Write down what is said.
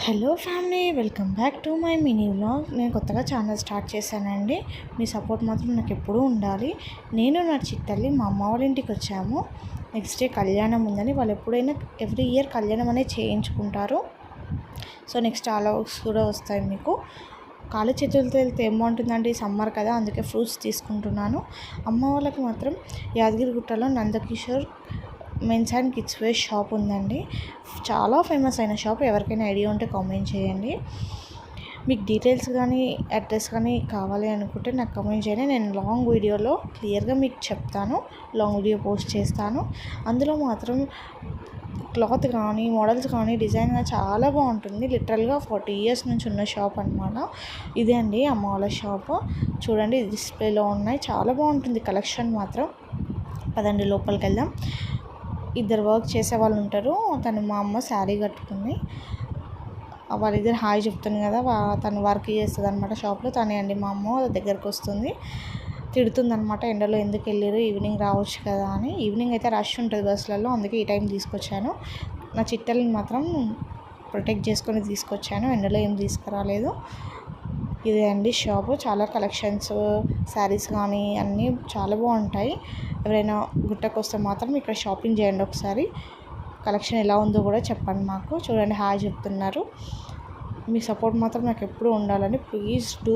Hello family, welcome back to my mini vlog. నేను కొత్తగా channel start చేశానండి. మీ support మాత్రం నాకు ఎప్పుడూ ఉండాలి. నేను నా చిట్టల్లి మా అమ్మ వాళ్ళ ఇంటికి వచ్చాము. నెక్స్ట్ డే కళ్యాణం ఉందని వాళ్ళు ఎప్పుడైనా ఎవ్రీ ఇయర్ కళ్యాణం అనేది చేయించుకుంటారు. సో నెక్స్ట్ వ్లాగ్స్ కూడా వస్తాయి మీకు. కాళ్ళు చేతులతో వెళ్తే ఏం బాగుంటుందండి, సమ్మర్ కదా, అందుకే ఫ్రూట్స్ తీసుకుంటున్నాను. అమ్మ వాళ్ళకి మాత్రం యాదగిరిగుట్టలో Nandkishore men's and kids wear shop ఉందండి. చాలా ఫేమస్ అయిన షాప్. ఎవరికైనా ఐడియా ఉంటే కామెంట్ చేయండి. మీకు డీటెయిల్స్ కానీ అడ్రస్ కానీ కావాలి అనుకుంటే నాకు కామెంట్ చేయండి. నేను లాంగ్ వీడియోలో క్లియర్గా మీకు చెప్తాను. లాంగ్ వీడియో పోస్ట్ చేస్తాను. అందులో మాత్రం క్లాత్ కానీ మోడల్స్ కానీ డిజైన్ చాలా బాగుంటుంది. లిటరల్గా 40 years నుంచి ఉన్న షాప్ అనమాట. ఇదే అండి అమ్మ వాళ్ళ షాప్. చూడండి, డిస్ప్లేలో ఉన్నాయి. చాలా బాగుంటుంది కలెక్షన్ మాత్రం. పదండి లోపలికి వెళ్దాం. ఇద్దరు వర్క్ చేసే వాళ్ళు ఉంటారు. తను మా అమ్మ శారీ కట్టుకుంది. వాళ్ళిద్దరు హాయ్ చెప్తుంది కదా, తను వర్క్ చేస్తుంది అనమాట షాప్లో. తనే అండి మా అమ్మ దగ్గరకు వస్తుంది. తిడుతుంది అనమాట, ఎండలో ఎందుకు వెళ్ళారు, ఈవినింగ్ రావచ్చు కదా అని. ఈవినింగ్ అయితే రష్ ఉంటుంది బస్సులలో, అందుకే ఈ టైం తీసుకొచ్చాను. నా చిట్టల్ని మాత్రం ప్రొటెక్ట్ చేసుకొని తీసుకొచ్చాను, ఎండలో ఏం తీసుకురాలేదు. ఇదే అండి షాపు. చాలా కలెక్షన్స్, శారీస్ కానీ అన్నీ చాలా బాగుంటాయి. ఎవరైనా గుట్టకు వస్తే మాత్రం ఇక్కడ షాపింగ్ చేయండి ఒకసారి. కలెక్షన్ ఎలా ఉందో కూడా చెప్పండి మాకు. చూడండి హాయ్ చెప్తున్నారు. మీ సపోర్ట్ మాత్రం నాకు ఎప్పుడూ ఉండాలని. Please do